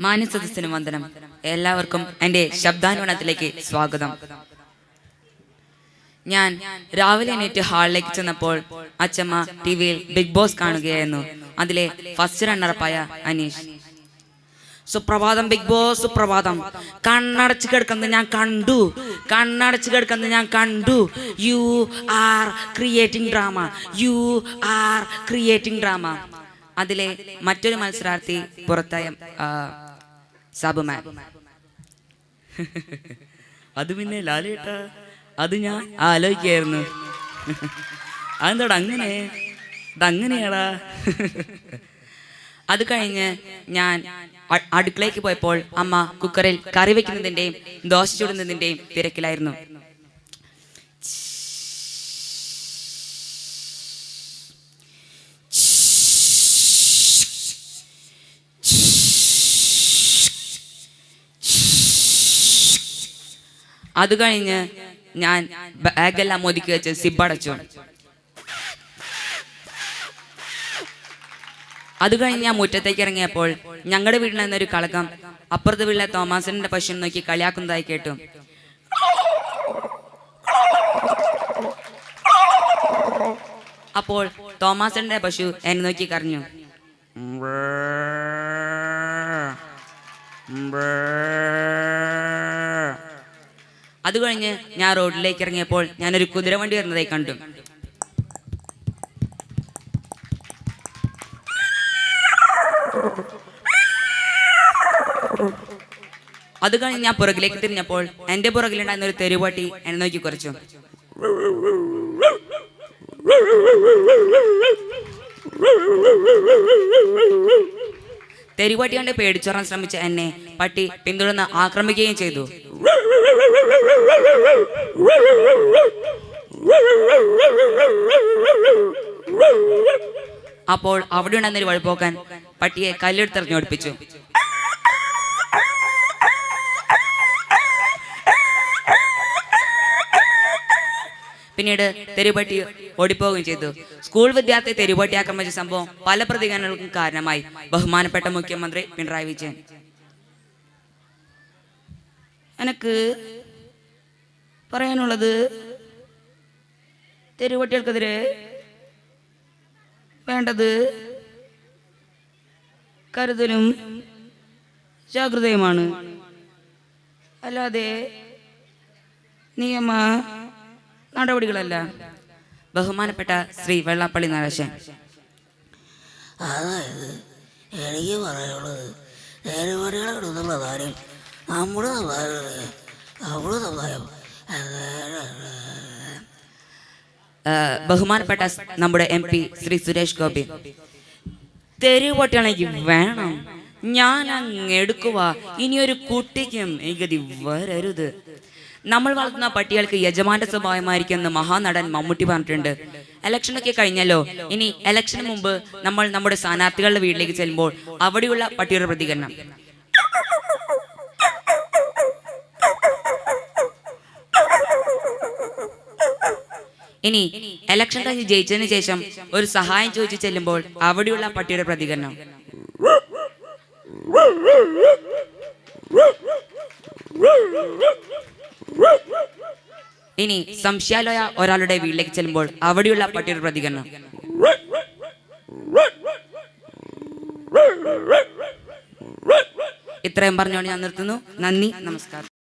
മാന്യസദസ്സിന് വന്ദനം. എല്ലാവർക്കും എൻ്റെ ശബ്ദാനുവരണത്തിലേക്ക് സ്വാഗതം. ഞാൻ രാവിലെ എണീറ്റ് ഹാളിലേക്ക് ചെന്നപ്പോൾ അച്ചമ്മ ടിവിയിൽ ബിഗ് ബോസ് കാണുകയായിരുന്നു. അതിലെ ഫസ്റ്റ് റണ്ണറപ്പായ അനീഷ്. സുപ്രഭാതം ബിഗ് ബോസ്, സുപ്രഭാതം. കണ്ണടച്ച് കിടക്കുന്നത് ഞാൻ കണ്ടു. You are creating drama. അതിലെ മറ്റൊരു മത്സരാർത്ഥി പുറത്തായ സാബുമാൻ. അത് പിന്നെ ലാലേട്ട, അത് ഞാൻ ആലോചിക്കായിരുന്നു. അതെന്താടാ അങ്ങനെയാടാ. അത് കഴിഞ്ഞ് ഞാൻ അടുക്കളയ്ക്ക് പോയപ്പോൾ അമ്മ കുക്കറിൽ കറി വെക്കുന്നതിൻ്റെയും ദോശ ചുടുന്നതിൻ്റെയും തിരക്കിലായിരുന്നു. അത് കഴിഞ്ഞ് ഞാൻ ബാഗെല്ലാം ഒതുക്കി വെച്ച് സിബടച്ചു. അത് കഴിഞ്ഞ് ഞാൻ മുറ്റത്തേക്ക് ഇറങ്ങിയപ്പോൾ ഞങ്ങളുടെ വീട്ടിൽ നിന്നൊരു കളകം അപ്പുറത്തെ വീട്ടിലെ തോമാസിന്റെ പശുവിനെ നോക്കി കളിയാക്കുന്നതായി കേട്ടു. അപ്പോൾ തോമാസിന്റെ പശു എന്നെ നോക്കി കരഞ്ഞു. അത് കഴിഞ്ഞ് ഞാൻ റോഡിലേക്ക് ഇറങ്ങിയപ്പോൾ ഞാനൊരു കുതിരവണ്ടി വരുന്നതായി കണ്ടു. അത് കഴിഞ്ഞ് ഞാൻ പുറകിലേക്ക് തിരിഞ്ഞപ്പോൾ എൻ്റെ പുറകിലുണ്ടായിരുന്ന ഒരു തെരുവാട്ടി എന്നെ നോക്കി കുറച്ചു. തെരുവാട്ടി കൊണ്ട് പേടിച്ചോറാൻ ശ്രമിച്ച എന്നെ പട്ടി പിന്തുടർന്ന് ആക്രമിക്കുകയും ചെയ്തു. അപ്പോൾ അവിടെ ഉണ്ടായിരുന്നൊരു വഴിപോക്കാൻ പട്ടിയെ കല്ലെടുത്തെറിഞ്ഞ് ഓടിപ്പിച്ചു. പിന്നീട് തെരുവട്ടി ഓടിപ്പോവുകയും ചെയ്തു. സ്കൂൾ വിദ്യാർത്ഥി തെരുവട്ടി ആക്രമിച്ച സംഭവം പല പ്രതികരണങ്ങൾക്കും കാരണമായി. ബഹുമാനപ്പെട്ട മുഖ്യമന്ത്രി പിണറായി വിജയൻ എനിക്ക് പറയാനുള്ളത്, തെരുവട്ടികൾക്കെതിരെ വേണ്ടത് കരുതലും ജാഗ്രതയുമാണ്, അല്ലാതെ നിയമ നടപടികളല്ല. ബഹുമാനപ്പെട്ട ശ്രീ വെള്ളാപ്പള്ളി നടേശൻ. അതായത് എനിക്ക് പറയാനുള്ളത്, തെരുവടികളെ കിട്ടുന്നുള്ള കാര്യം നമ്മുടെ സമുദായം ബഹുമാനപ്പെട്ട നമ്മുടെ MP ശ്രീ സുരേഷ് ഗോപി. തെരുവട്ടിയാണെങ്കിൽ വേണം, ഞാൻ അങ്ങെടുക്കുക, ഇനിയൊരു കുട്ടിക്കും ഈ ഗതി വരരുത്. നമ്മൾ വളർത്തുന്ന പട്ടികൾക്ക് യജമാന്റെ സ്വഭാവമായിരിക്കുമെന്ന് മഹാനടൻ മമ്മൂട്ടി പറഞ്ഞിട്ടുണ്ട്. ഇലക്ഷനൊക്കെ കഴിഞ്ഞല്ലോ. ഇനി ഇലക്ഷന് മുമ്പ് നമ്മൾ നമ്മുടെ സ്ഥാനാർത്ഥികളുടെ വീട്ടിലേക്ക് ചെല്ലുമ്പോൾ അവിടെയുള്ള പട്ടിയുടെ പ്രതികരണം. ഇനി ഇലക്ഷൻ കഴിഞ്ഞ് ജയിച്ചതിന് ശേഷം ഒരു സഹായം ചോദിച്ചു ചെല്ലുമ്പോൾ അവിടെയുള്ള പട്ടിയുടെ പ്രതികരണം. ഇനി സംശയാലയ ഒരാളുടെ വീട്ടിലേക്ക് ചെല്ലുമ്പോൾ അവിടെയുള്ള പട്ടിയുടെ പ്രതികരണം. ഇത്രയും പറഞ്ഞുകൊണ്ട് ഞാൻ നിർത്തുന്നു. നന്ദി, നമസ്കാരം.